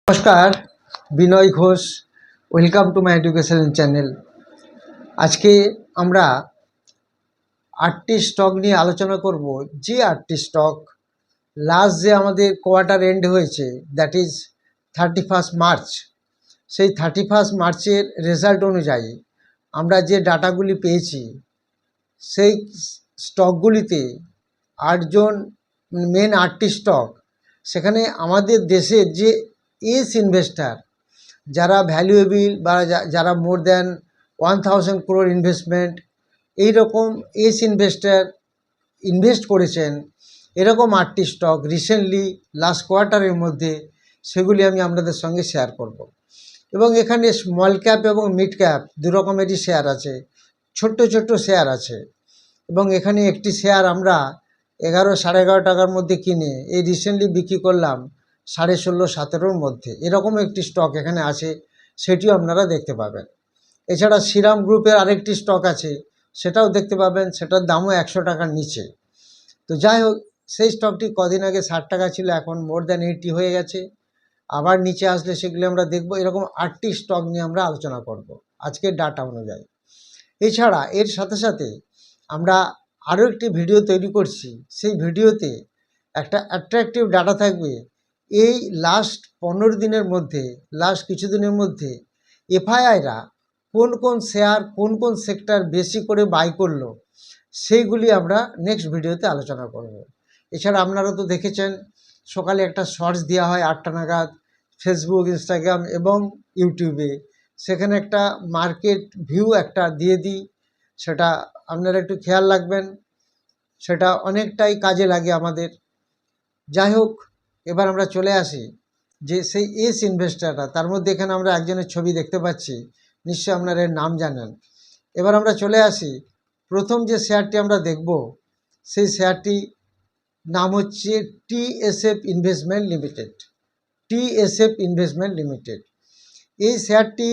নমস্কার, Binoy Ghosh. Welcome to my education channel. আজকে আমরা 8টি স্টক নিয়ে আলোচনা করব। যে 8টি স্টক লাস্ট যে আমাদের কোয়ার্টার এন্ড হয়েছে, দ্যাট ইজ 31 মার্চ, সেই 31 মার্চের রেজাল্ট অনুযায়ী আমরা যে ডাটাগুলি পেয়েছি, সেই স্টকগুলিতে 8জন মেন 8টি স্টক, সেখানে আমাদের দেশের যে এস ইনভেস্টার, যারা ভ্যালুয়েবল বা যারা মোর দ্যান 1000 crore ইনভেস্টমেন্ট, এইরকম এস ইনভেস্টার ইনভেস্ট করেছেন, এরকম 8টি স্টক রিসেন্টলি লাস্ট কোয়ার্টারের মধ্যে, সেগুলি আমি আপনাদের সঙ্গে শেয়ার করব। এবং এখানে স্মল ক্যাপ এবং মিড ক্যাপ দু রকমেরই শেয়ার আছে, ছোট্ট ছোট্ট শেয়ার আছে। এবং এখানে একটি শেয়ার আমরা 11-11.5 টাকার মধ্যে কিনে এই রিসেন্টলি বিক্রি করলাম 16.5-17 মধ্যে। এরকম একটি স্টক এখানে আছে, সেটিও আপনারা দেখতে পাবেন। এছাড়া শ্রীরাম গ্রুপের আরেকটি স্টক আছে, সেটাও দেখতে পাবেন, সেটার দামও 100 টাকার নিচে। তো যাই হোক, সেই স্টকটি কদিন আগে 60 টাকা ছিল, এখন মোর দ্যান 80 হয়ে গেছে। আবার নিচে আসলে সেগুলি আমরা দেখব। এরকম 8টি স্টক নিয়ে আমরা আলোচনা করব আজকের ডাটা অনুযায়ী। এছাড়া এর সাথে সাথে আমরা আরও একটি ভিডিও তৈরি করছি। সেই ভিডিওতে একটা অ্যাট্রাকটিভ ডাটা থাকবে। এই লাস্ট 15 দিনের মধ্যে, লাস্ট কিছুদিনের মধ্যে এফআইআইরা কোন কোন শেয়ার, কোন কোন সেক্টর বেশি করে বাই করলো, সেইগুলি আমরা নেক্সট ভিডিওতে আলোচনা করব। এছাড়া আপনারা তো দেখেছেন, সকালে একটা শর্টস দেওয়া হয় 8টা নাগাদ ফেসবুক, ইনস্টাগ্রাম এবং ইউটিউবে। সেখানে একটা মার্কেট ভিউ একটা দিয়ে দিই, সেটা আপনারা একটু খেয়াল রাখবেন, সেটা অনেকটাই কাজে লাগে আমাদের। যাই হোক, এবার আমরা চলে আসি যে সেই এস ইনভেস্টাররা, তার মধ্যে এখানে আমরা একজনের ছবি দেখতে পাচ্ছি, নিশ্চয়ই আপনারা এর নাম জানেন। এবার আমরা চলে আসি, প্রথম যে শেয়ারটি আমরা দেখব, সেই শেয়ারটি নাম হচ্ছে TSF investment limited. TSF investment limited, এই শেয়ারটি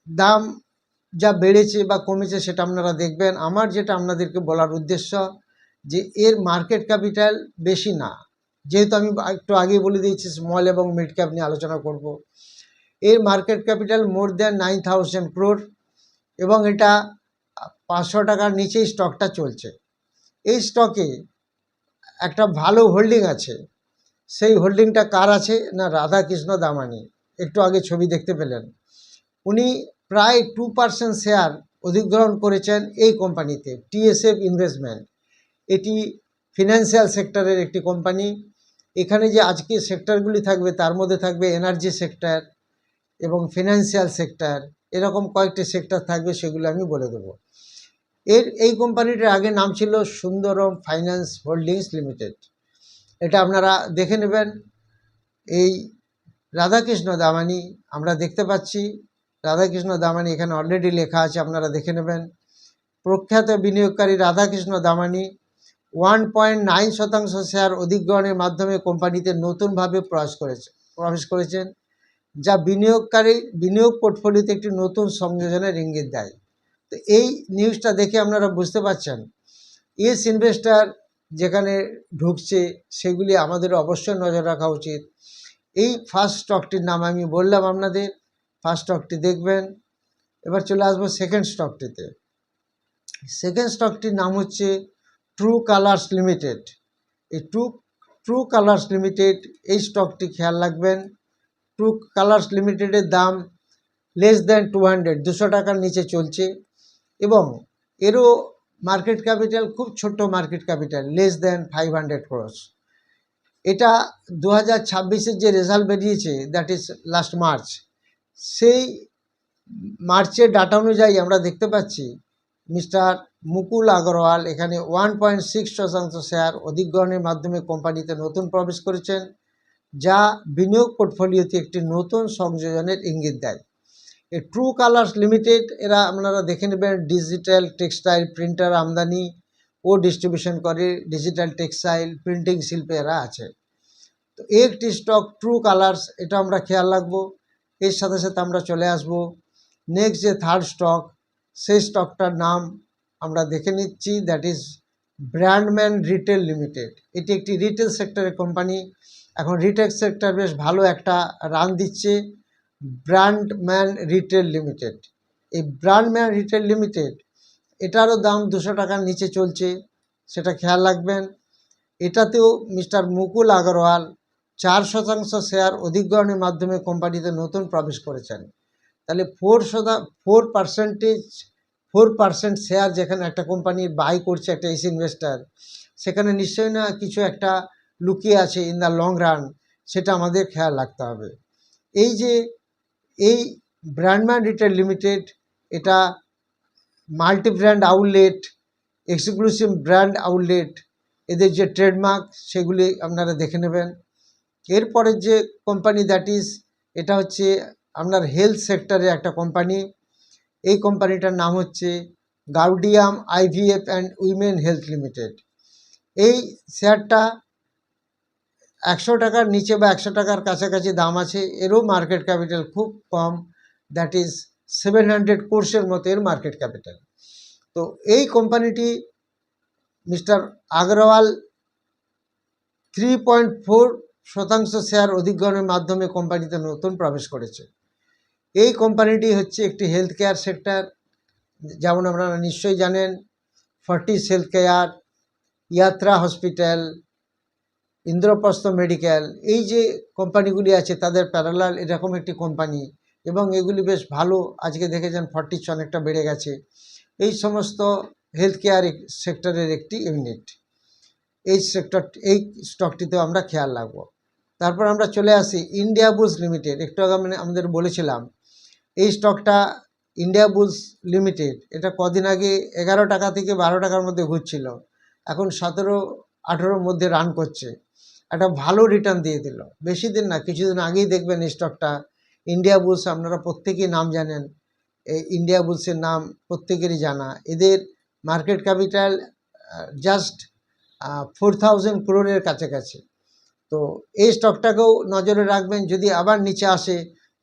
দাম যা বেড়েছে বা কমেছে সেটা আপনারা দেখবেন। আমার যেটা আপনাদেরকে বলার উদ্দেশ্য, যে এর মার্কেট ক্যাপিটাল বেশি না, যেহেতু আমি একটু আগেই বলে দিয়েছি স্মল এবং মিড ক্যাপ নিয়ে আলোচনা করব। এর market capital more than 9000 crore এবং এটা 500 টাকার নিচেই স্টকটা চলছে। এই স্টকে একটা ভালো হোল্ডিং আছে। সেই হোল্ডিংটা কার আছে না, রাধাকৃষ্ণ দামানি। একটু আগে ছবি দেখতে পেলেন, উনি প্রায় 2% শেয়ার অধিগ্রহণ করেছেন এই কোম্পানিতে, টিএসএফ ইনভেস্টমেন্ট। এটি ফিনান্সিয়াল সেক্টরের একটি কোম্পানি। এখানে যে আজকে সেক্টরগুলি থাকবে, তার মধ্যে থাকবে এনার্জি সেক্টর এবং ফিনান্সিয়াল সেক্টর, এরকম কয়েকটি সেক্টর থাকবে, সেগুলো আমি বলে দেবো। এই কোম্পানিটার আগে নাম ছিল সুন্দরম ফাইন্যান্স হোল্ডিংস লিমিটেড। এটা আপনারা দেখে নেবেন। এই রাধাকৃষ্ণ দামানি আমরা দেখতে পাচ্ছি, রাধাকৃষ্ণ দামানি এখানে অলরেডি লেখা আছে, আপনারা দেখে নেবেন। প্রখ্যাত বিনিয়োগকারী রাধাকৃষ্ণ দামানি 1.9% শেয়ার অধিগ্রহণের মাধ্যমে কোম্পানিতে নতুনভাবে প্রবেশ করেছেন, যা বিনিয়োগ পোর্টফোলিওতে একটি নতুন সংযোজনের ইঙ্গিত দেয়। তো এই নিউজটা দেখে আপনারা বুঝতে পারছেন, এস ইনভেস্টার যেখানে ঢুকছে, সেগুলি আমাদের অবশ্যই নজর রাখা উচিত। এই ফার্স্ট স্টকটির নাম আমি বললাম আপনাদের, ফার্স্ট স্টকটি দেখবেন। এবার চলে আসবো সেকেন্ড স্টকটিতে। সেকেন্ড স্টকটির নাম হচ্ছে ট্রু কালার্স লিমিটেড। এই ট্রু কালার্স লিমিটেড, এই স্টকটি খেয়াল রাখবেন। ট্রু কালার্স লিমিটেডের দাম লেস দ্যান 200 টাকার নিচে চলছে এবং এরও মার্কেট ক্যাপিটাল খুব ছোট্ট market capital, less than 500 crore। এটা 2026-এর যে রেজাল্ট বেরিয়েছে, দ্যাট ইজ লাস্ট মার্চ, সেই মার্চের ডাটা অনুযায়ী আমরা দেখতে পাচ্ছি মিস্টার মুকুল আগরওয়াল এখানে 1.6% শেয়ার অধিগ্রহণের মাধ্যমে কোম্পানিতে নতুন প্রবেশ করেছেন, যা বিনিয়োগ পোর্টফোলিওতে একটি নতুন সংযোজনের ইঙ্গিত দেয়। এই ট্রু কালার্স লিমিটেড, এরা আপনারা দেখে নেবেন, ডিজিটাল টেক্সটাইল প্রিন্টার আমদানি ও ডিস্ট্রিবিউশন করে, ডিজিটাল টেক্সটাইল প্রিন্টিং শিল্পে এরা আছে। তো একটি স্টক ট্রু কালার্স, এটা আমরা খেয়াল রাখবো। এর সাথে সাথে আমরা চলে আসব নেক্সট যে থার্ড স্টক, সেই স্টকটার নাম আমরা দেখে নিচ্ছি, দ্যাট ইজ ব্র্যান্ডম্যান রিটেল লিমিটেড। এটি একটি রিটেল সেক্টরের কোম্পানি। এখন রিটেল সেক্টর বেশ ভালো একটা রান দিচ্ছে। ব্র্যান্ডম্যান রিটেল লিমিটেড, এই ব্র্যান্ডম্যান রিটেল লিমিটেড এটারও দাম 200 টাকার নিচে চলছে, সেটা খেয়াল রাখবেন। এটাতেও মিস্টার মুকুল আগরওয়াল 4% শেয়ার অধিগ্রহণের মাধ্যমে কোম্পানিতে নতুন প্রবেশ করেছেন। তাহলে 4% শেয়ার যেখানে একটা কোম্পানি বাই করছে একটা এস ইনভেস্টার, সেখানে নিশ্চয়ই না কিছু একটা লুকিয়ে আছে ইন দ্য লং রান, সেটা আমাদের খেয়াল রাখতে হবে। এই ব্র্যান্ডম্যান রিটেল লিমিটেড এটা multi brand outlet, exclusive brand outlet, এদের যে ট্রেডমার্ক সেগুলি আপনারা দেখে নেবেন। এরপরের যে কোম্পানি দ্যাট ইজ, এটা হচ্ছে আপনার হেলথ সেক্টরে একটা কোম্পানি। এই কোম্পানিটার নাম হচ্ছে Gaudium IVF and women health limited. এই শেয়ারটা 100 টাকার নিচে বা 100 টাকার কাছাকাছি দাম আছে। এরও মার্কেট ক্যাপিটাল খুব কম, দ্যাট ইজ 700 কোর্সের মতো এর মার্কেট ক্যাপিটাল। তো এই কোম্পানিটি মিস্টার আগরওয়াল 3.4% শেয়ার অধিগ্রহণের মাধ্যমে কোম্পানিতে নতুন প্রবেশ করেছে। এই কোম্পানিটি হচ্ছে একটি হেলথ কেয়ার সেক্টর, যেমন আপনারা নিশ্চয়ই জানেন Fortis health care, Yatra hospital, Indraprastha medical, এই যে কোম্পানিগুলি আছে তাদের প্যারালাল এরকম একটি কোম্পানি, এবং এগুলি বেশ ভালো। আজকে দেখেছেন ফর্টিস অনেকটা বেড়ে গেছে। এই সমস্ত হেলথ কেয়ার সেক্টরের একটি ইউনিট। এই স্টকটিতেও আমরা খেয়াল রাখবো। তারপর আমরা চলে আসি ইন্ডিয়া বুলস লিমিটেড। একটু আগে আমাদের বলেছিলাম এই স্টকটা ইন্ডিয়া বুলস লিমিটেড, এটা কদিন আগে 11 টাকা থেকে 12 টাকার মধ্যে ঘুরছিল, এখন 17-18 মধ্যে রান করছে। একটা ভালো রিটার্ন দিয়ে দিল। বেশি দিন না, কিছুদিন আগেই দেখবেন এই স্টকটা ইন্ডিয়া বুলস, আপনারা প্রত্যেকেই নাম জানেন। এই ইন্ডিয়া বুলসের নাম প্রত্যেকেরই জানা। এদের মার্কেট ক্যাপিটাল জাস্ট 4000 crore কাছাকাছি। তো এই স্টকটাকেও নজরে রাখবেন, যদি আবার নিচে আসে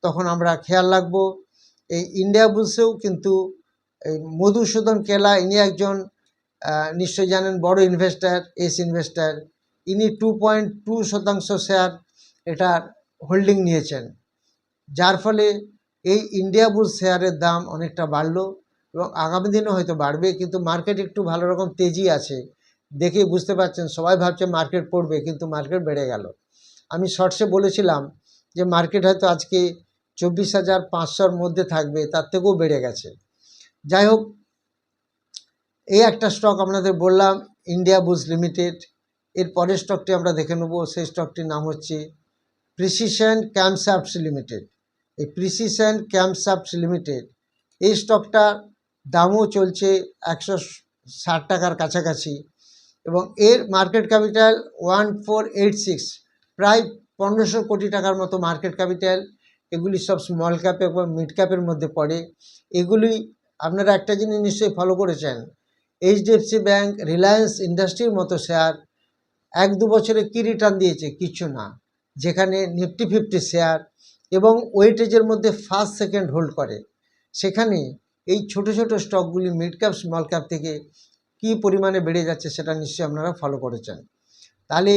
তখন আমরা খেয়াল রাখবো। এই ইন্ডিয়া বুলসেও কিন্তু এই মধুসূদন কেলা, ইনি একজন নিশ্চয়ই জানেন বড় ইনভেস্টার, এস ইনভেস্টার। ইনি 2.2% শেয়ার এটার হোল্ডিং নিয়েছেন, যার ফলে এই ইন্ডিয়া বুলস শেয়ারের দাম অনেকটা বাড়লো এবং আগামী দিনও হয়তো বাড়বে। কিন্তু মার্কেট একটু ভালো রকম তেজি আছে, দেখেই বুঝতে পারছেন। সবাই ভাবছে মার্কেট পড়বে, কিন্তু মার্কেট বেড়ে গেল। আমি শর্টসে বলেছিলাম যে মার্কেট হয়তো আজকে 24,500-র মধ্যে থাকবে, তার থেকেও বেড়ে গেছে। যাই হোক, এই একটা স্টক আপনাদের বললাম ইন্ডিয়া বুলস লিমিটেড। এর পরের স্টকটি আমরা দেখে নেব। সেই স্টকটির নাম হচ্ছে প্রিসিশন ক্যামশ্যাফটস লিমিটেড। এই প্রিসিশন ক্যামশ্যাফটস লিমিটেড এই স্টকটার দামও চলছে 160 টাকার কাছাকাছি, এবং এর মার্কেট ক্যাপিটাল 1486, প্রায় 1500 কোটি টাকার মতো মার্কেট ক্যাপিটাল। এগুলি সব স্মল ক্যাপ এবং মিড ক্যাপের মধ্যে পড়ে। এগুলি আপনারা একটা জিনিস নিশ্চয়ই ফলো করেছেন, এইচডিএফসি ব্যাঙ্ক, রিলায়েন্স ইন্ডাস্ট্রির মতো শেয়ার 1-2 বছরে কী রিটার্ন দিয়েছে? কিচ্ছু না। যেখানে নিফটি 50 শেয়ার এবং ওয়েটেজের মধ্যে ফার্স্ট সেকেন্ড হোল্ড করে, সেখানে এই ছোট ছোট স্টকগুলি মিড ক্যাপ স্মল ক্যাপ থেকে কী পরিমাণে বেড়ে যাচ্ছে সেটা নিশ্চয়ই আপনারা ফলো করেছেন। তাহলে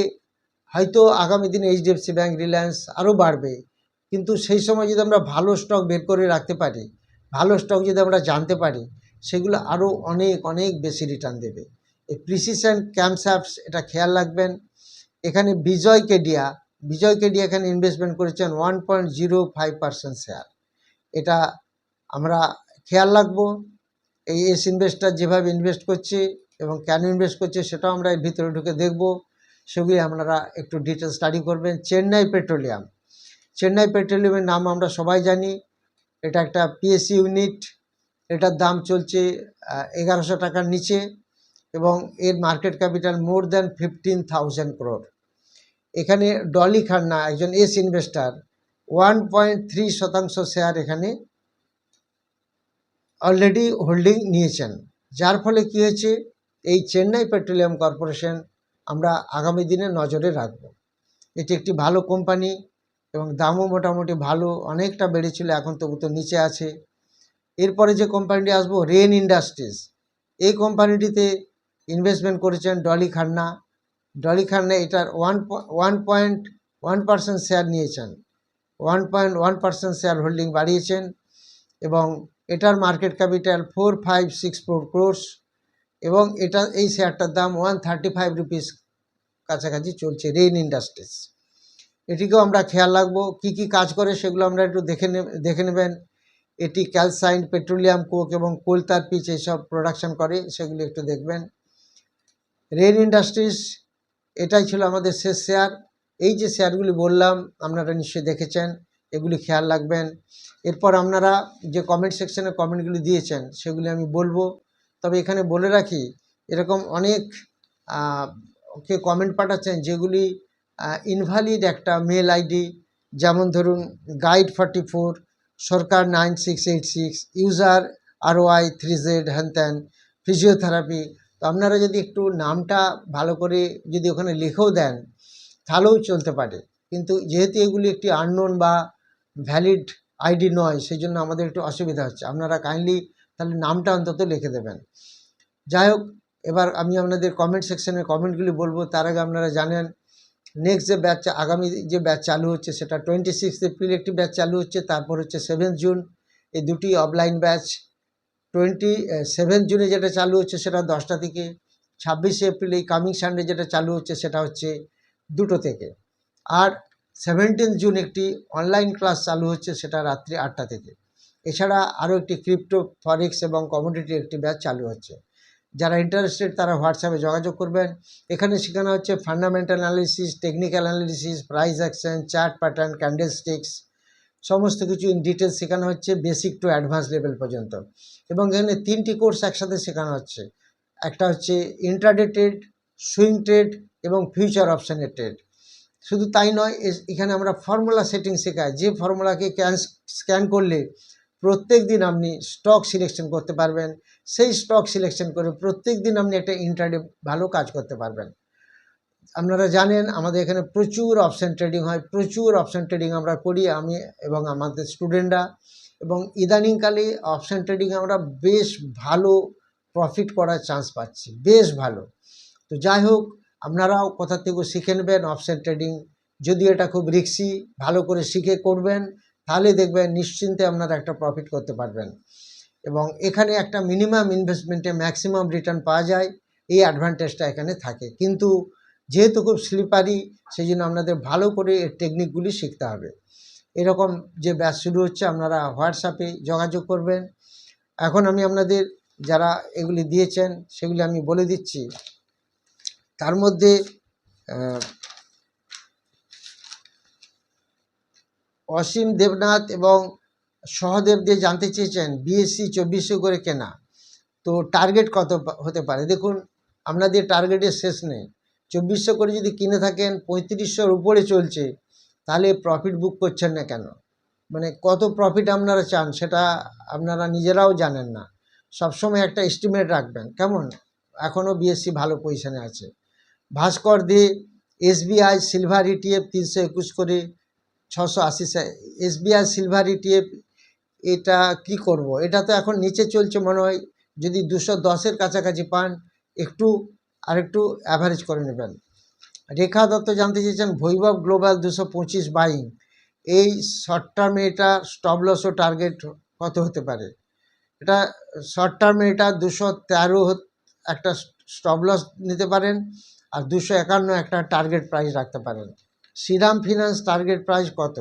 হয়তো আগামী দিনে এইচডিএফসি ব্যাঙ্ক, রিলায়েন্স আরও বাড়বে, কিন্তু সেই সময় যদি আমরা ভালো স্টক বের করে রাখতে পারি, ভালো স্টক যদি আমরা জানতে পারি, সেগুলো আরও অনেক অনেক বেশি রিটার্ন দেবে। এই প্রিসিশন ক্যামশ্যাফটস এটা খেয়াল রাখবেন। এখানে বিজয় কেডিয়া এখানে ইনভেস্টমেন্ট করেছেন 1.05% শেয়ার। এটা আমরা খেয়াল রাখবো। এই এস ইনভেস্টার যেভাবে ইনভেস্ট করছে এবং কেন ইনভেস্ট করছে সেটাও আমরা এর ভিতরে ঢুকে দেখব। সেগুলি আপনারা একটু ডিটেল স্টাডি করবেন। চেন্নাই পেট্রোলিয়ামের নাম আমরা সবাই জানি। এটা একটা পিএসসি ইউনিট। এটার দাম চলছে 1100 টাকার নিচে, এবং এর market capital more than 15,000 crore। এখানে ডলি খান্না একজন এস ইনভেস্টার 1.3% শেয়ার এখানে অলরেডি হোল্ডিং নিয়েছেন, যার ফলে কী হয়েছে, এই চেন্নাই পেট্রোলিয়াম কর্পোরেশন আমরা আগামী দিনে নজরে রাখব। এটি একটি ভালো কোম্পানি এবং দামও মোটামুটি ভালো, অনেকটা বেড়েছিল, এখন তবু তো নিচে আছে। এরপরে যে কোম্পানিটি আসবো রেন ইন্ডাস্ট্রিজ। এই কোম্পানিটিতে ইনভেস্টমেন্ট করেছেন ডলি খান্না এটার 1.1% শেয়ার নিয়েছেন, 1.1% শেয়ার হোল্ডিং বাড়িয়েছেন এবং এটার মার্কেট ক্যাপিটাল 4564 ক্রোর্স এবং এই শেয়ারটার দাম 135 রুপিস কাছাকাছি চলছে। রেইন ইন্ডাস্ট্রিজ, এটিকেও আমরা খেয়াল রাখবো। কী কী কাজ করে সেগুলো আমরা একটু দেখে নেবেন। এটি ক্যালসাইন, পেট্রোলিয়াম কোক এবং কোল তার পিচ এইসব প্রোডাকশন করে, সেগুলি একটু দেখবেন। রেইন ইন্ডাস্ট্রিজ, এটাই ছিল আমাদের শেষ শেয়ার। এই যে শেয়ারগুলি বললাম আপনারা নিশ্চয়ই দেখেছেন, এগুলি খেয়াল রাখবেন। এরপর আপনারা যে কমেন্ট সেকশনে কমেন্টগুলি দিয়েছেন সেগুলি আমি বলবো। তবে এখানে বলে রাখি, এরকম অনেক কে কমেন্ট পাঠাচ্ছেন যেগুলি ইনভ্যালিড একটা মেল আইডি, যেমন ধরুন গাইড 44, সরকার 9686, ইউজার ROI 3Z, হ্যান ফিজিওথেরাপি। তো আপনারা যদি একটু নামটা ভালো করে যদি ওখানে লিখেও দেন তাহলেও চলতে পারে, কিন্তু যেহেতু এগুলি একটি আননোন বা ভ্যালিড আইডি নয়, সেই জন্য আমাদের একটু অসুবিধা হচ্ছে। আপনারা কাইন্ডলি তাহলে নামটা অন্তত লিখে দেবেন। যাই হোক, এবার আমি আপনাদের কমেন্ট সেকশনে কমেন্টগুলি বলবো। তার আগে আপনারা জানেন নেক্সট যে ব্যাচ, আগামী যে ব্যাচ চালু হচ্ছে সেটা 26 এপ্রিল একটি ব্যাচ চালু হচ্ছে, তারপর হচ্ছে 7 জুন, এই দুটি অফলাইন ব্যাচ। 27 জুনে যেটা চালু হচ্ছে সেটা 10টা থেকে, 26 এপ্রিল এই কামিং সানডে যেটা চালু হচ্ছে সেটা হচ্ছে 2টো থেকে, আর 17 জুন একটি অনলাইন ক্লাস চালু হচ্ছে সেটা রাত্রি 8টা থেকে। এছাড়া আরও একটি ক্রিপ্টো, ফরেক্স এবং কমোডিটি একটি ব্যাচ চালু হচ্ছে। যারা ইন্টারেস্টেড তারা হোয়াটসঅ্যাপে যোগাযোগ করবেন। এখানে শেখানো হচ্ছে fundamental analysis, technical analysis, price action, chart pattern, candlesticks, সমস্ত কিছু ইন ডিটেলস শেখানো হচ্ছে বেসিক টু অ্যাডভান্স লেভেল পর্যন্ত। এবং এখানে 3টি কোর্স একসাথে শেখানো হচ্ছে। একটা হচ্ছে ইন্ট্রাডে ট্রেড, সুইং ট্রেড এবং ফিউচার অপশানের ট্রেড। শুধু তাই নয়, এখানে আমরা ফর্মুলা সেটিং শেখাই, যে ফর্মুলাকে স্ক্যান করলে প্রত্যেক দিন আপনি স্টক সিলেকশন করতে পারবেন। সেই স্টক সিলেকশন করে প্রত্যেক দিন আপনি একটা ইন্ট্রাডে ভালো কাজ করতে পারবেন। আপনারা জানেন আমাদের এখানে প্রচুর অপশান ট্রেডিং হয়, প্রচুর অপশান ট্রেডিং আমরা করি, আমি এবং আমাদের স্টুডেন্টরা। এবং ইদানিংকালে অপশান ট্রেডিং আমরা বেশ ভালো প্রফিট করার চান্স পাচ্ছি, বেশ ভালো। তো যাই হোক, আপনারাও কোথা থেকে শিখে নেবেন অপশান ট্রেডিং। যদি এটা খুব রিস্কি, ভালো করে শিখে করবেন তাহলে দেখবেন নিশ্চিন্তে আপনারা একটা প্রফিট করতে পারবেন। এবং এখানে একটা মিনিমাম ইনভেস্টমেন্টে ম্যাক্সিমাম রিটার্ন পাওয়া যায়, এই অ্যাডভান্টেজটা এখানে থাকে। কিন্তু যেহেতু খুব স্লিপারি, সেই জন্য আপনাদের ভালো করে এর টেকনিকগুলি শিখতে হবে। এরকম যে ব্যাচ শুরু হচ্ছে আপনারা হোয়াটসঅ্যাপে যোগাযোগ করবেন। এখন আমি আপনাদের যারা এগুলি দিয়েছেন সেগুলি আমি বলে দিচ্ছি। তার মধ্যে অসীম দেবনাথ এবং সহদেব দিয়ে জানতে চেয়েছেন BSC 2400 করে কেনা, তো টার্গেট কত হতে পারে। দেখুন, আপনাদের টার্গেটের শেষ নেই। 2400 করে যদি কিনে থাকেন, 3500-র উপরে চলছে, তাহলে প্রফিট বুক করছেন না কেন? মানে কত প্রফিট আপনারা চান সেটা আপনারা নিজেরাও জানেন না। সবসময় একটা এস্টিমেট রাখবেন, কেমন? এখনও BSC ভালো পজিশানে আছে। ভাস্কর দে SBI সিলভার ETF 321 করে 680। SBI সিলভার ETF এটা কি করব, এটা তো এখন নিচে চলছে মনে হয়। যদি 210-এর কাছাকাছি পান, আরেকটু অ্যাভারেজ করে নেবেন। রেখা দত্ত জানতে চেয়েছেন বৈভব গ্লোবাল 225 বাইং, এই শর্ট টার্মে এটা স্টপ লস ও টার্গেট কত হতে পারে? এটা শর্ট টার্মে এটা 213 একটা স্টপ লস নিতে পারেন, আর 251 একটা টার্গেট প্রাইস রাখতে পারেন। শ্রীরাম ফিনান্স টার্গেট প্রাইস কত?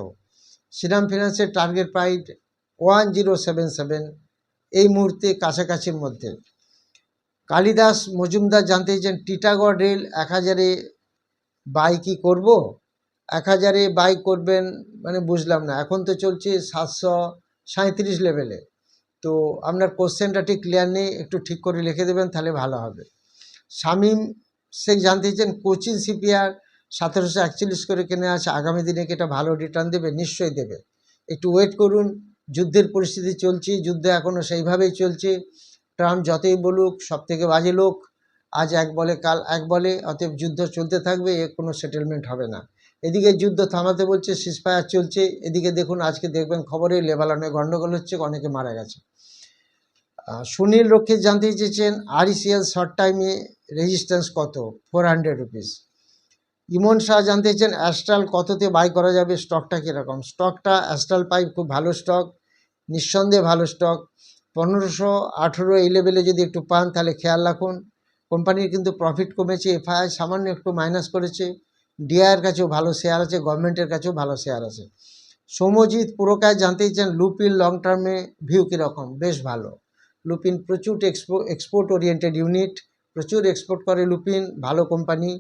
শ্রীরাম ফিনান্সের টার্গেট প্রাইস 1077 এই মুহূর্তে কাছাকাছির মধ্যে। কালিদাস মজুমদার জানতে চেয়েছেন টিটাগড় রেল 1000-এ বাই কি করব? 1000-এ বাই করবেন মানে বুঝলাম না, এখন তো চলছে 737 লেভেলে। তো আপনার কোশ্চেনটা ঠিক ক্লিয়ার নেই, একটু ঠিক করে লিখে দেবেন তাহলে ভালো হবে। শামীম শেখ জানতে চেয়েছেন কোচিন সিপিআর 1741 করে কেনা আছে, আগামী দিনে কি এটা ভালো রিটার্ন দেবে? নিশ্চয়ই দেবে, একটু ওয়েট করুন। যুদ্ধের পরিস্থিতি চলছে, যুদ্ধ এখনও সেইভাবেই চলছে। ট্রাম্প যতই বলুক, সবথেকে বাজে লোক, আজ এক বলে কাল এক বলে, অতএব যুদ্ধ চলতে থাকবে, এর কোনো সেটেলমেন্ট হবে না। এদিকে যুদ্ধ থামাতে বলছে, সিজফায়ার চলছে, এদিকে দেখুন আজকে দেখবেন খবরে লেবাননে গণ্ডগোল হচ্ছে, অনেকে মারা গেছে। সুনীল রক্ষিত জানতে চেয়েছেন RECL শর্ট টাইমে রেজিস্ট্যান্স কত, 400 রুপিস। ইমন শাহ জানতে চান অ্যাস্ট্রাল কততে বাই করা যাবে, স্টকটা কীরকম। স্টকটা অ্যাস্ট্রাল পাইপ খুব ভালো স্টক, নিঃসন্দেহে ভালো স্টক। 1518 এই লেভেলে যদি একটু পান তাহলে খেয়াল রাখুন। কোম্পানির কিন্তু প্রফিট কমেছে, এফআইআই সামান্য একটু মাইনাস করেছে, ডিআইয়ের কাছেও ভালো শেয়ার আছে, গভর্নমেন্টের কাছেও ভালো শেয়ার আছে। সৌম্যজিৎ পুরকায় জানতেই চান লুপিন লং টার্মে ভিউ কীরকম। বেশ ভালো। লুপিন প্রচুর এক্সপোর্ট ওরিয়েন্টেড ইউনিট, প্রচুর এক্সপোর্ট করে লুপিন, ভালো কোম্পানি।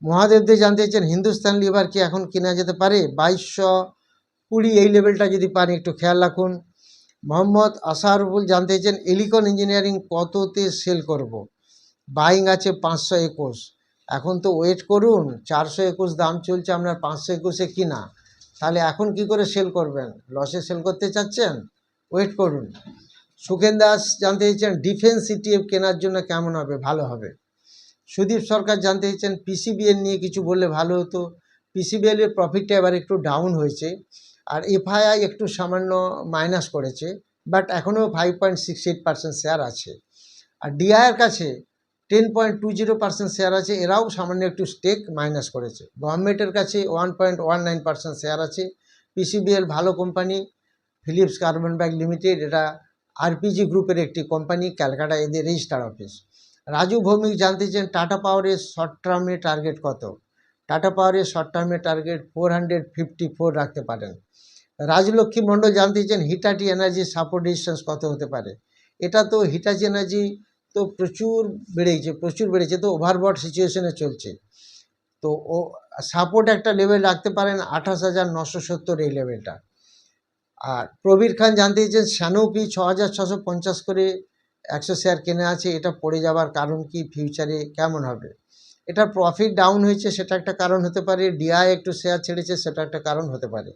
মহাদেবদের জানতে চান হিন্দুস্তান লিভার কি এখন কেনা যেতে পারে, 2220 এই লেভেলটা যদি পান একটু খেয়াল রাখুন। মোহাম্মদ আসারুল জানতে চান এলিকন ইঞ্জিনিয়ারিং কততে সেল করব, বাইং আছে 521। এখন তো ওয়েট করুন, 421 দাম চলছে, আপনার 521-এ কিনা, তাহলে এখন কি করে সেল করবেন, লসে সেল করতে চাচ্ছেন, ওয়েট করুন। সুখেন দাস জানতে চাইছেন ডিফেন্স সিটিএফ কেনার জন্য কেমন হবে, ভালো হবে। সুদীপ সরকার জানতে চাইছেন পিসিবিএল নিয়ে কিছু বললে ভালো হতো। পিসিবিএল এর প্রফিটটা এবার একটু ডাউন হয়েছে, আর এফআইআই একটু সামান্য মাইনাস করেছে, বাট এখনও 5.68% শেয়ার আছে। আর ডিআইয়ের কাছে 10.20% শেয়ার আছে, এরাও সামান্য একটু স্টেক মাইনাস করেছে। গভর্নমেন্টের কাছে 1.19% শেয়ার আছে। পিসিবিএল ভালো company, Philips carbon bag limited, এটা আরপিজি গ্রুপের একটি কোম্পানি, ক্যালকাটা এদের রেজিস্টার অফিস। রাজু ভৌমিক জানতে চান টাটা পাওয়ারের শর্ট টার্মে টার্গেট কত। টাটা পাওয়ারের শর্ট টার্মে টার্গেট 454 রাখতে পারেন। রাজলক্ষ্মী মণ্ডল জানতে চান হিটাচি এনার্জি সাপোর্ট রেজিস্ট্যান্স কত হতে পারে। এটা তো হিটাচি এনার্জি তো প্রচুর বেড়েছে, তো ওভারবট সিচুয়েশনে চলছে, তো ও সাপোর্ট একটা লেভেল রাখতে পারেন 28,970 এই লেভেলটা। আর প্রবীর খান জানতে চাইছেন শ্যানোপি 6,650 করে 100 শেয়ার কেনা আছে, এটা পড়ে যাওয়ার কারণ কি, ফিউচারে কেমন হবে। এটা প্রফিট ডাউন হয়েছে, সেটা একটা কারণ হতে পারে, ডিআই একটু শেয়ার ছেড়েছে, সেটা একটা কারণ হতে পারে।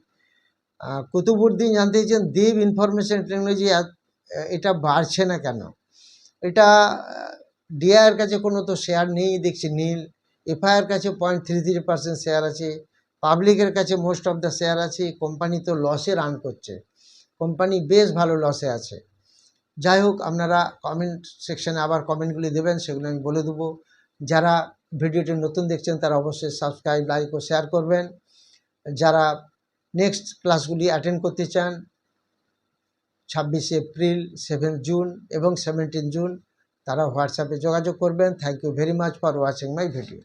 কুতুবুদ্দিন জানতে চাইছেন দেব ইনফরমেশন টেকনোলজি এটা বাড়ছে না কেন। এটা ডিআইয়ের কাছে কোনো তো শেয়ার নেই দেখছি, নীল। এফআইআর কাছে 0.33% শেয়ার আছে, পাবলিকের কাছে মোস্ট অফ দ্য শেয়ার আছে। কোম্পানি তো লসে রান করছে, কোম্পানি বেশ ভালো লসে আছে। যাই হোক, আপনারা কমেন্ট সেকশানে আবার কমেন্টগুলি দেবেন, সেগুলো আমি বলে দেবো। যারা ভিডিওটি নতুন দেখছেন তারা অবশ্যই সাবস্ক্রাইব, লাইক ও শেয়ার করবেন। যারা নেক্সট ক্লাসগুলি অ্যাটেন্ড করতে চান 26 এপ্রিল, 7 জুন এবং 17 জুন, তারা হোয়াটসঅ্যাপে যোগাযোগ করবেন। Thank you very much for watching my video.